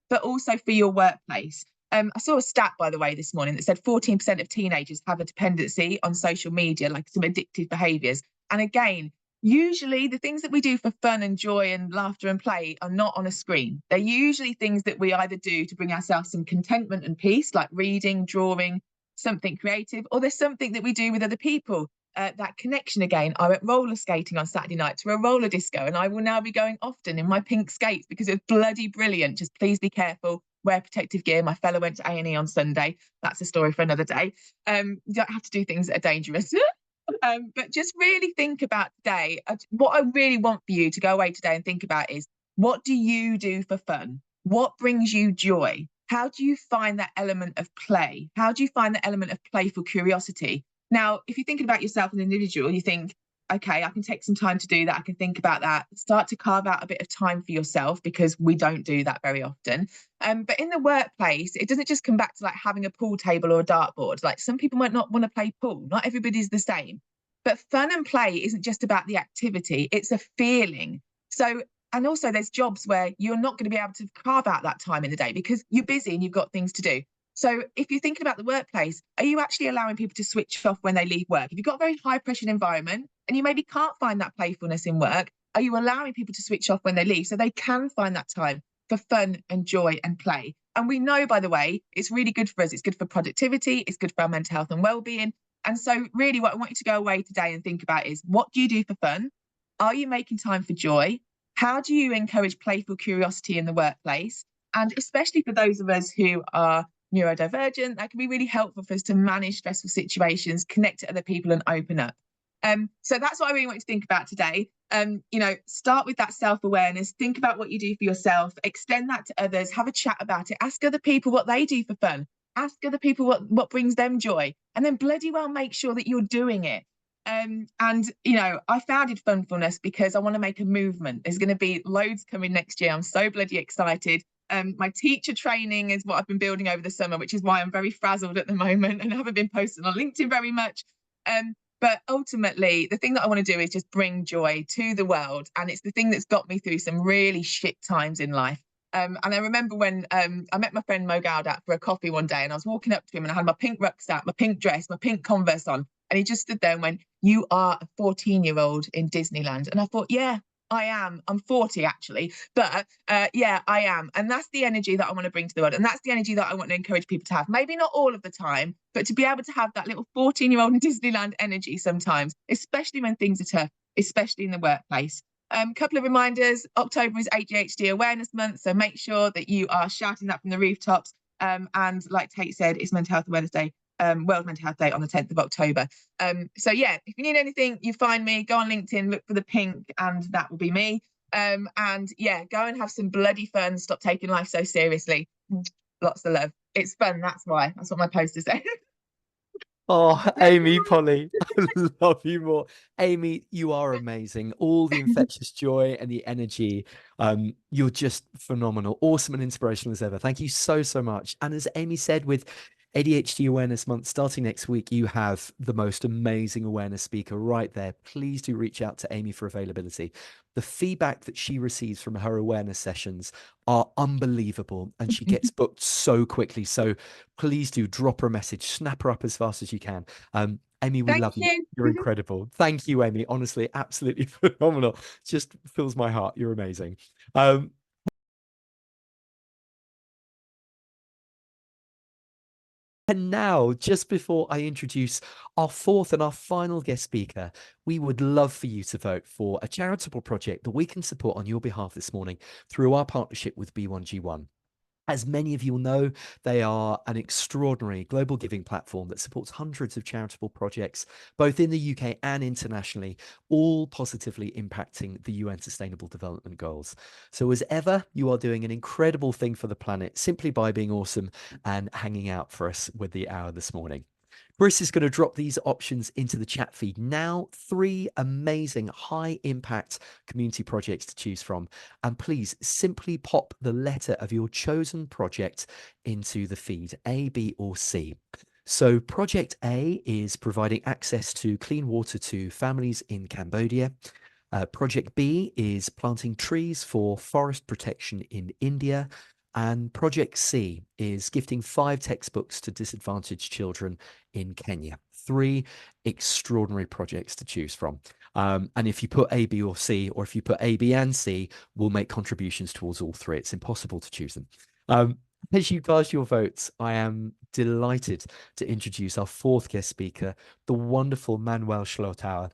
but also for your workplace. I saw a stat, by the way, this morning that said 14% of teenagers have a dependency on social media, like some addictive behaviours. And again, usually the things that we do for fun and joy and laughter and play are not on a screen. They're usually things that we either do to bring ourselves some contentment and peace, like reading, drawing, something creative, or there's something that we do with other people. That connection again. I went roller skating on Saturday night to a roller disco, and I will now be going often in my pink skates because it's bloody brilliant. Just please be careful, wear protective gear. My fella went to A&E on Sunday. That's a story for another day. You don't have to do things that are dangerous. But just really think about today. What I really want for you to go away today and think about is, what do you do for fun? What brings you joy? How do you find that element of play? How do you find that element of playful curiosity? Now, if you're thinking about yourself as an individual, you think, okay, I can take some time to do that. I can think about that. Start to carve out a bit of time for yourself, because we don't do that very often. But in the workplace, it doesn't just come back to like having a pool table or a dartboard. Like, some people might not want to play pool. Not everybody's the same. But fun and play isn't just about the activity. It's a feeling. So, and also there's jobs where you're not going to be able to carve out that time in the day because you're busy and you've got things to do. So if you're thinking about the workplace, are you actually allowing people to switch off when they leave work? If you've got a very high pressure environment and you maybe can't find that playfulness in work, are you allowing people to switch off when they leave so they can find that time for fun and joy and play? And we know, by the way, it's really good for us. It's good for productivity. It's good for our mental health and well-being. And so really what I want you to go away today and think about is, what do you do for fun? Are you making time for joy? How do you encourage playful curiosity in the workplace? And especially for those of us who are neurodivergent, that can be really helpful for us to manage stressful situations, connect to other people and open up. So that's what I really want you to think about today. Start with that self-awareness, think about what you do for yourself, extend that to others, have a chat about it, ask other people what they do for fun, ask other people what brings them joy, and then bloody well make sure that you're doing it. I founded Funfulness because I want to make a movement. There's going to be loads coming next year. I'm so bloody excited. My teacher training is what I've been building over the summer, which is why I'm very frazzled at the moment and haven't been posting on LinkedIn very much. But ultimately, the thing that I want to do is just bring joy to the world. And it's the thing that's got me through some really shit times in life. And I remember when I met my friend Mo Gaudat for a coffee one day, and I was walking up to him and I had my pink rucksack, my pink dress, my pink Converse on. And he just stood there and went, "You are a 14-year-old in Disneyland." And I thought, yeah, I am. I'm 40 actually, but yeah, I am. And that's the energy that I want to bring to the world. And that's the energy that I want to encourage people to have. Maybe not all of the time, but to be able to have that little 14-year-old in Disneyland energy sometimes, especially when things are tough, especially in the workplace. Couple of reminders: October is ADHD Awareness Month, so make sure that you are shouting that from the rooftops. And like Tate said, it's Mental Health Awareness Day, World Mental Health Day on the 10th of October. So yeah, if you need anything, you find me, go on LinkedIn, look for the pink, and that will be me. And yeah, go and have some bloody fun. Stop taking life so seriously. Lots of love. It's fun, that's why. That's what my poster said. Oh, Amy, Polly, I love you more. Amy, you are amazing. All the infectious joy and the energy. You're just phenomenal, awesome and inspirational as ever. Thank you so, so much. And as Amy said, with ADHD Awareness Month starting next week, you have the most amazing awareness speaker right there. Please do reach out to Amy for availability. The feedback that she receives from her awareness sessions are unbelievable, and she gets booked so quickly. So please do drop her a message, snap her up as fast as you can. Amy, we Thank love you. you. You're incredible. Thank you, Amy. Honestly, absolutely phenomenal. Just fills my heart. You're amazing. And now, just before I introduce our fourth and our final guest speaker, we would love for you to vote for a charitable project that we can support on your behalf this morning through our partnership with B1G1. As many of you will know, they are an extraordinary global giving platform that supports hundreds of charitable projects, both in the UK and internationally, all positively impacting the UN Sustainable Development Goals. So as ever, you are doing an incredible thing for the planet simply by being awesome and hanging out for us with the hour this morning. Chris is going to drop these options into the chat feed now. 3 amazing high impact community projects to choose from. And please simply pop the letter of your chosen project into the feed, A, B, or C. So project A is providing access to clean water to families in Cambodia. Project B is planting trees for forest protection in India. And Project C is gifting 5 textbooks to disadvantaged children in Kenya. 3 extraordinary projects to choose from. And if you put A, B, or C, or if you put A, B, and C, we'll make contributions towards all 3. It's impossible to choose them. As you cast your votes, I am delighted to introduce our 4th guest speaker, the wonderful Manuel Schlottauer,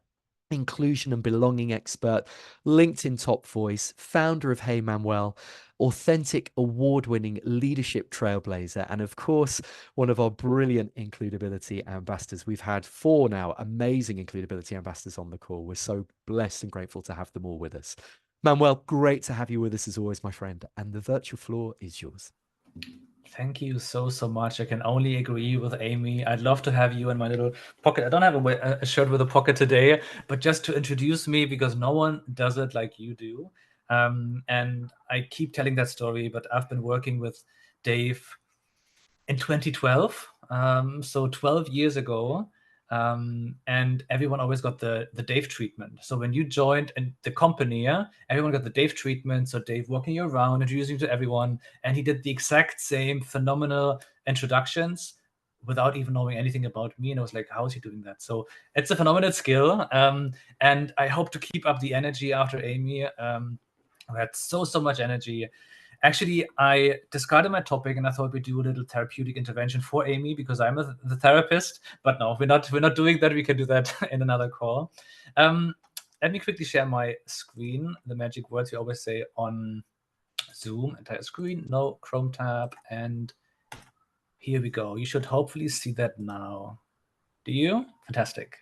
inclusion and belonging expert, LinkedIn top voice, founder of Hey Manuel, authentic award-winning leadership trailblazer, and of course, one of our brilliant includability ambassadors. We've had 4 now amazing includability ambassadors on the call. We're so blessed and grateful to have them all with us. Manuel, great to have you with us as always, my friend, and the virtual floor is yours. Thank you so much. I can only agree with Amy. I'd love to have you in my little pocket. I don't have a shirt with a pocket today, but just to introduce me, because no one does it like you do. And I keep telling that story, but I've been working with Dave in 2012, so 12 years ago. And everyone always got the Dave treatment. So when you joined the company, everyone got the Dave treatment. So Dave walking you around, introducing you to everyone, and he did the exact same phenomenal introductions without even knowing anything about me. And I was like, how is he doing that? So it's a phenomenal skill. And I hope to keep up the energy after Amy. I had so much energy. Actually, I discarded my topic and I thought we'd do a little therapeutic intervention for Amy because I'm the therapist. But no, we're not doing that. We can do that in another call. Let me quickly share my screen. The magic words we always say on Zoom: entire screen, no Chrome tab, and here we go. You should hopefully see that now. Do you? Fantastic.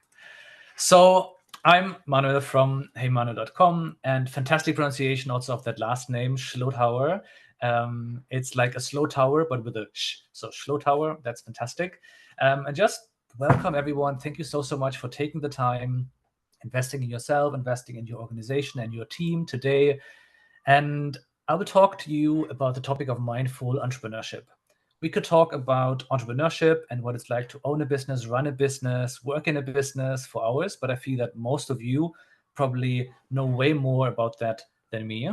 So I'm Manuel from heymanuel.com, and fantastic pronunciation also of that last name, Schlottauer. It's like a slow tower, but with a sh. So Schlottauer, that's fantastic. And just welcome everyone. Thank you so much for taking the time, investing in yourself, investing in your organization and your team today. And I will talk to you about the topic of mindful entrepreneurship. We could talk about entrepreneurship and what it's like to own a business, run a business, work in a business for hours, but I feel that most of you probably know way more about that than me.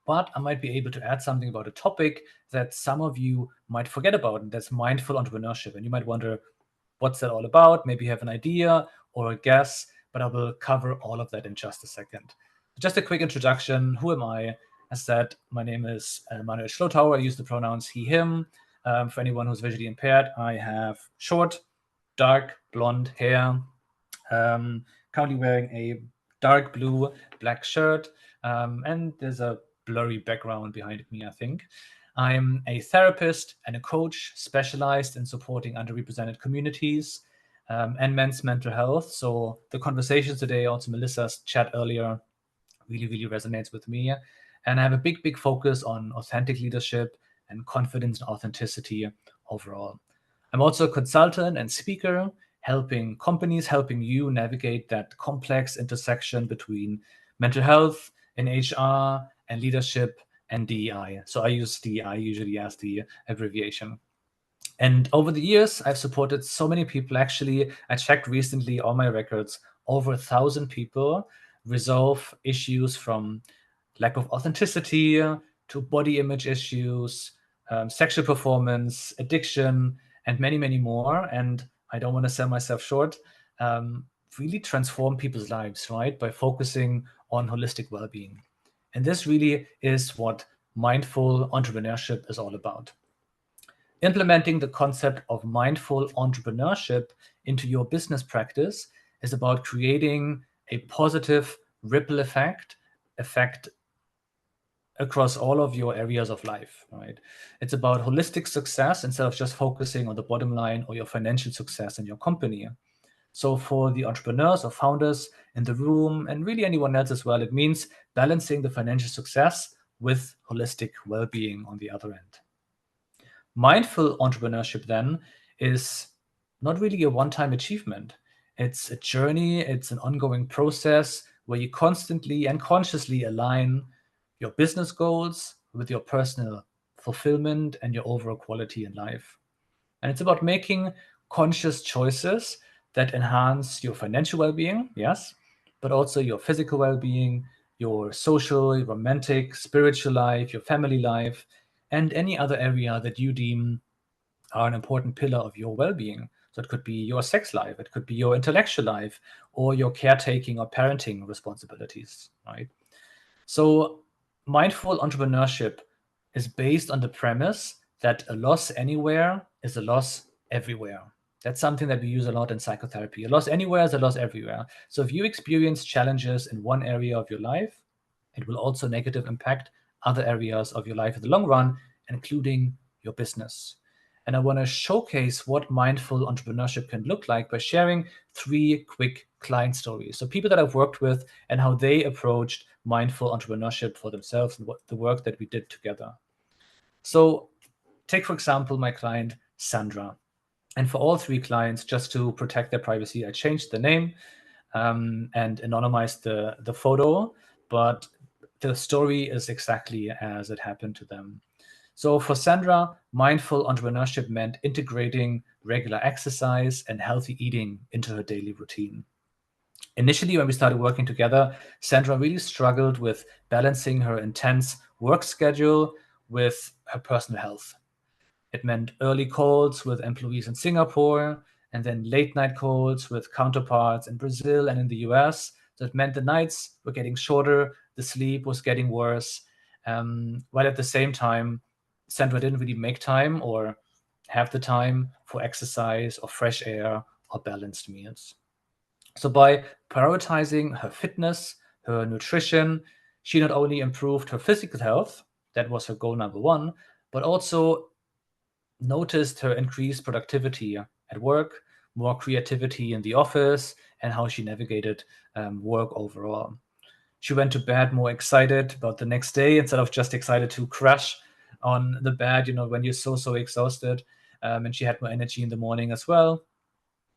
but I might be able to add something about a topic that some of you might forget about, and that's mindful entrepreneurship. And you might wonder, what's that all about? Maybe you have an idea or a guess, but I will cover all of that in just a second. Just a quick introduction. Who am I? As said, my name is Manuel Schlotauer. I use the pronouns he, him. For anyone who's visually impaired, I have short, dark blonde hair, currently wearing a dark blue black shirt, and there's a blurry background behind me, I think. I'm a therapist and a coach specialized in supporting underrepresented communities and men's mental health. So the conversations today, also Melissa's chat earlier, really resonates with me. And I have a big focus on authentic leadership and confidence and authenticity overall. I'm also a consultant and speaker, helping companies, helping you navigate that complex intersection between mental health and HR and leadership and DEI. So I use DEI usually as the abbreviation. And over the years, I've supported so many people. Actually, I checked recently all my records, over 1,000 people resolve issues from lack of authenticity to body image issues, sexual performance, addiction, and many more. And I don't want to sell myself short. Really transform people's lives, right? By focusing on holistic well-being. And this really is what mindful entrepreneurship is all about. Implementing the concept of mindful entrepreneurship into your business practice is about creating a positive ripple effect across all of your areas of life, right? It's about holistic success instead of just focusing on the bottom line or your financial success in your company. So for the entrepreneurs or founders in the room, and really anyone else as well, it means balancing the financial success with holistic well-being on the other end. Mindful entrepreneurship then is not really a one-time achievement. It's a journey, it's an ongoing process where you constantly and consciously align your business goals with your personal fulfillment and your overall quality in life. And it's about making conscious choices that enhance your financial well-being, yes, but also your physical well-being, your social, romantic, spiritual life, your family life, and any other area that you deem are an important pillar of your well-being. So it could be your sex life, it could be your intellectual life, or your caretaking or parenting responsibilities, right? So mindful entrepreneurship is based on the premise that a loss anywhere is a loss everywhere. That's something that we use a lot in psychotherapy. A loss anywhere is a loss everywhere. So if you experience challenges in one area of your life, it will also negatively impact other areas of your life in the long run, including your business. And I want to showcase what mindful entrepreneurship can look like by sharing 3 quick client stories. So people that I've worked with and how they approached mindful entrepreneurship for themselves and what the work that we did together. So take, for example, my client, Sandra. And for all 3 clients, just to protect their privacy, I changed the name and anonymized the photo, but the story is exactly as it happened to them. So for Sandra, mindful entrepreneurship meant integrating regular exercise and healthy eating into her daily routine. Initially, when we started working together, Sandra really struggled with balancing her intense work schedule with her personal health. It meant early calls with employees in Singapore, and then late night calls with counterparts in Brazil and in the US. So it meant the nights were getting shorter, the sleep was getting worse, while at the same time, Sandra didn't really make time or have the time for exercise or fresh air or balanced meals. So by prioritizing her fitness, her nutrition, she not only improved her physical health, that was her goal number 1, but also noticed her increased productivity at work, more creativity in the office, and how she navigated work overall. She went to bed more excited about the next day instead of just excited to crash on the bed, when you're so exhausted. And she had more energy in the morning as well.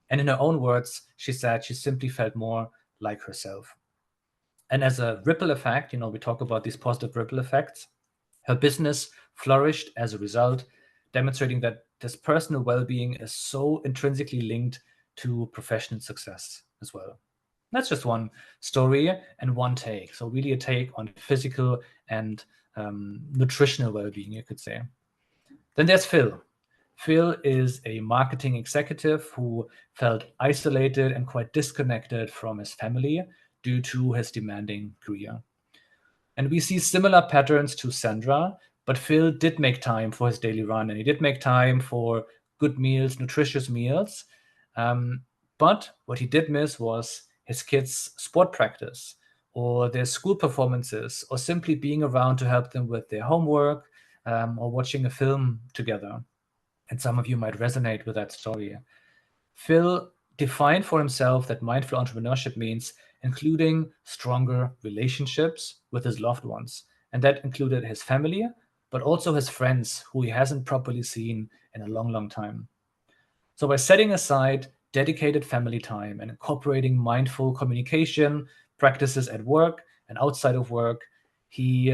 And in her own words, she said she simply felt more like herself. And as a ripple effect, we talk about these positive ripple effects, her business flourished as a result, demonstrating that this personal well-being is so intrinsically linked to professional success as well. That's just one story and one take. So really a take on physical and nutritional well-being, you could say. Then there's Phil. Phil is a marketing executive who felt isolated and quite disconnected from his family due to his demanding career. And we see similar patterns to Sandra, but Phil did make time for his daily run, and he did make time for good meals, nutritious meals. But what he did miss was his kids' sport practice or their school performances or simply being around to help them with their homework or watching a film together. And some of you might resonate with that story. Phil defined for himself that mindful entrepreneurship means including stronger relationships with his loved ones. And that included his family, but also his friends who he hasn't properly seen in a long, long time. So by setting aside dedicated family time and incorporating mindful communication practices at work and outside of work, he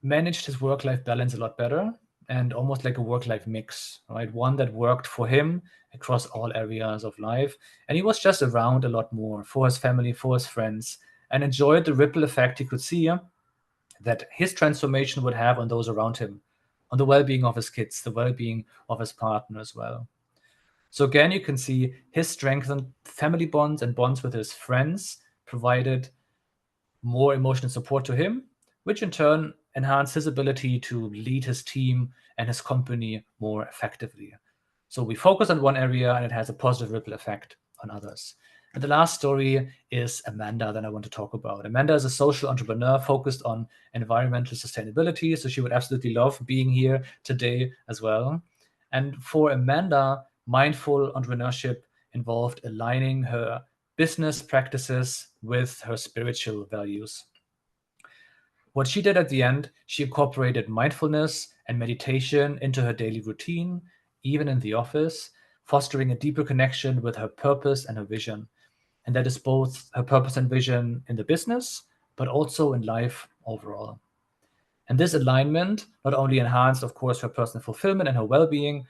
managed his work-life balance a lot better, and almost like a work-life mix, right? One that worked for him across all areas of life. And he was just around a lot more for his family, for his friends, and enjoyed the ripple effect he could see that his transformation would have on those around him, on the well-being of his kids, the well-being of his partner as well. So again, you can see his strengthened family bonds and bonds with his friends provided more emotional support to him, which in turn enhanced his ability to lead his team and his company more effectively. So we focus on one area and it has a positive ripple effect on others. And the last story is Amanda that I want to talk about. Amanda is a social entrepreneur focused on environmental sustainability, so she would absolutely love being here today as well. And for Amanda, mindful entrepreneurship involved aligning her business practices with her spiritual values. What she did at the end, she incorporated mindfulness and meditation into her daily routine, even in the office, fostering a deeper connection with her purpose and her vision. And that is both her purpose and vision in the business, but also in life overall. And this alignment not only enhanced, of course, her personal fulfillment and her well-being,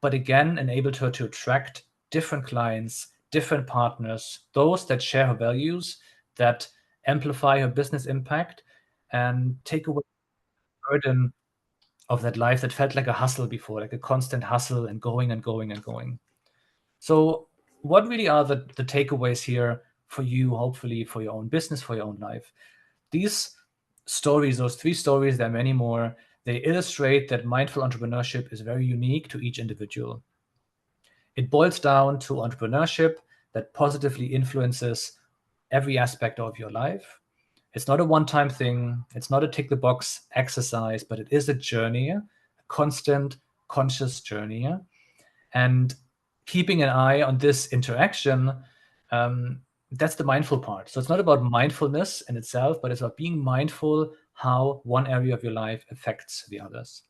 but again enabled her to attract different clients, different partners, those that share her values, that amplify her business impact, and take away the burden of that life that felt like a hustle before, like a constant hustle and going and going and going. So what really are the takeaways here for you, hopefully for your own business, for your own life? These stories, those 3 stories, there are many more, they illustrate that mindful entrepreneurship is very unique to each individual. It boils down to entrepreneurship that positively influences every aspect of your life. It's not a one-time thing. It's not a tick-the-box exercise, but it is a journey, a constant, conscious journey. And keeping an eye on this interaction, that's the mindful part. So it's not about mindfulness in itself, but it's about being mindful how one area of your life affects the others.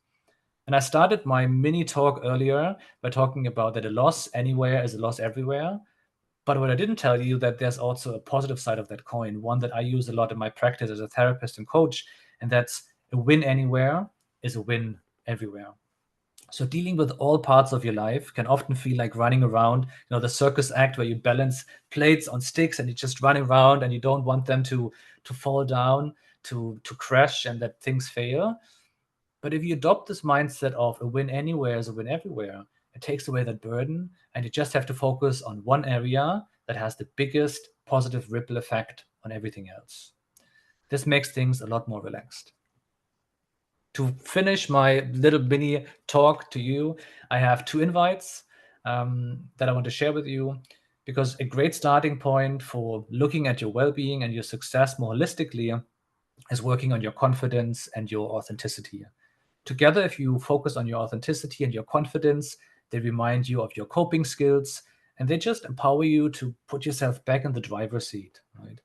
And I started my mini talk earlier by talking about that a loss anywhere is a loss everywhere. But what I didn't tell you that there's also a positive side of that coin, one that I use a lot in my practice as a therapist and coach, and that's a win anywhere is a win everywhere. So dealing with all parts of your life can often feel like running around, the circus act where you balance plates on sticks and you're just running around and you don't want them to fall down, to crash and that things fail. But if you adopt this mindset of a win anywhere is a win everywhere, it takes away that burden and you just have to focus on one area that has the biggest positive ripple effect on everything else. This makes things a lot more relaxed. To finish my little mini talk to you, I have 2 invites that I want to share with you, because a great starting point for looking at your well-being and your success more holistically is working on your confidence and your authenticity. Together, if you focus on your authenticity and your confidence, they remind you of your coping skills, and they just empower you to put yourself back in the driver's seat, right?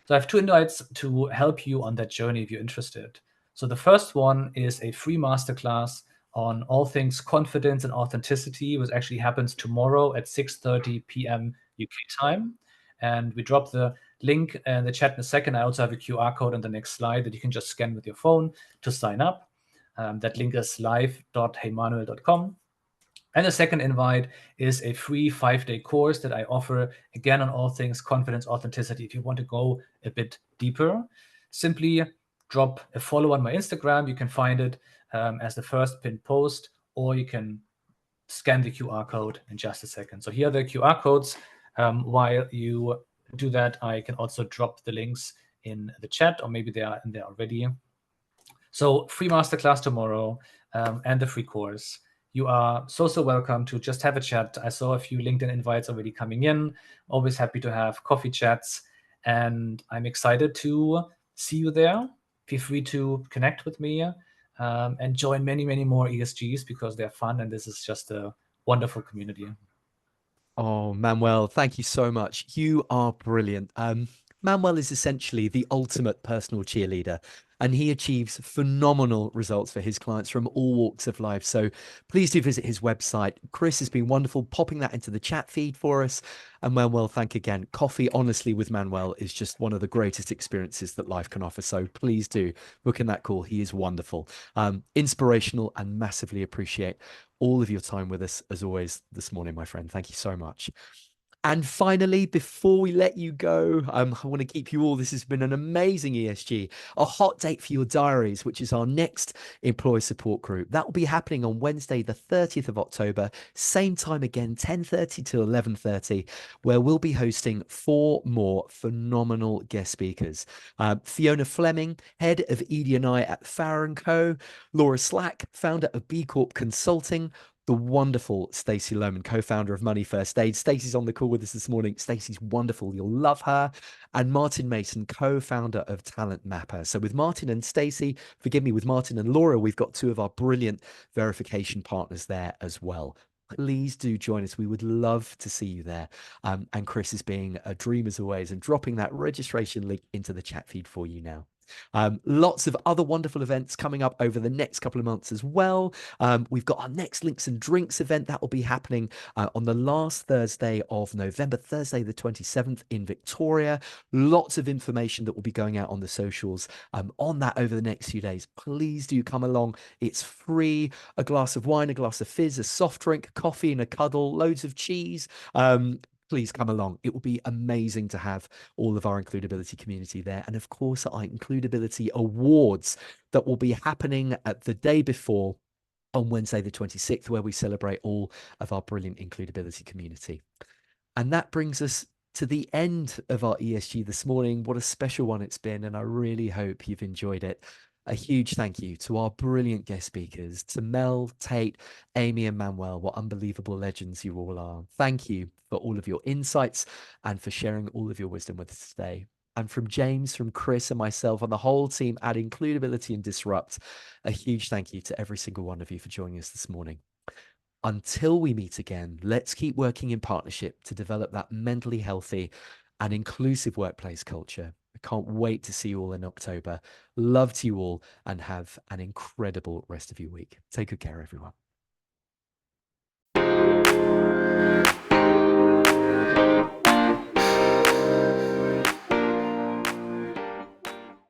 So I have 2 invites to help you on that journey if you're interested. So the first one is a free masterclass on all things confidence and authenticity, which actually happens tomorrow at 6:30 p.m. UK time. And we drop the link in the chat in a second. I also have a QR code on the next slide that you can just scan with your phone to sign up. That link is live.heymanuel.com. And the second invite is a free 5-day course that I offer, again, on all things confidence, authenticity. If you want to go a bit deeper, simply drop a follow on my Instagram. You can find it as the first pinned post, or you can scan the QR code in just a second. So here are the QR codes. While you do that, I can also drop the links in the chat, or maybe they are in there already. So free masterclass tomorrow, and the free course. You are so welcome to just have a chat. I saw a few LinkedIn invites already coming in. Always happy to have coffee chats, and I'm excited to see you there. Feel free to connect with me, and join many more ESGs, because they're fun, and this is just a wonderful community. Oh, Manuel, thank you so much. You are brilliant. Manuel is essentially the ultimate personal cheerleader, and he achieves phenomenal results for his clients from all walks of life. So please do visit his website. Chris has been wonderful popping that into the chat feed for us. And Manuel, thank again. Coffee, honestly, with Manuel is just one of the greatest experiences that life can offer. So please do book in that call. He is wonderful, inspirational, and massively appreciate all of your time with us as always this morning, my friend. Thank you so much. And finally, before we let you go, I want to keep you all. This has been an amazing ESG, a hot date for your diaries, which is our next employee support group. That will be happening on Wednesday, the 30th of October, same time again, 10:30 to 11:30, where we'll be hosting 4 more phenomenal guest speakers. Fiona Fleming, head of ED&I at Farrer & Co. Laura Slack, founder of B Corp Consulting. The wonderful Stacey Lohman, co-founder of Money First Aid. Stacey's on the call with us this morning. Stacey's wonderful. You'll love her. And Martin Mason, co-founder of Talent Mapper. So with Martin and Stacey, forgive me, with Martin and Laura, we've got 2 of our brilliant verification partners there as well. Please do join us. We would love to see you there. And Chris is being a dream as always and dropping that registration link into the chat feed for you now. Lots of other wonderful events coming up over the next couple of months as well. We've got our next Links and Drinks event that will be happening on the last Thursday of November, Thursday the 27th in Victoria. Lots of information that will be going out on the socials on that over the next few days. Please do come along. It's free. A glass of wine, a glass of fizz, a soft drink, coffee and a cuddle, loads of cheese. Please come along. It will be amazing to have all of our Includability community there. And of course, our Includability Awards that will be happening at the day before on Wednesday, the 26th, where we celebrate all of our brilliant Includability community. And that brings us to the end of our ESG this morning. What a special one it's been. And I really hope you've enjoyed it. A huge thank you to our brilliant guest speakers, to Mel, Tate, Amy and Manuel. What unbelievable legends you all are. Thank you for all of your insights and for sharing all of your wisdom with us today. And from James, from Chris and myself and the whole team at Includability and Disrupt, a huge thank you to every single one of you for joining us this morning. Until we meet again, let's keep working in partnership to develop that mentally healthy and inclusive workplace culture. I can't wait to see you all in October. Love to you all and have an incredible rest of your week. Take good care, everyone.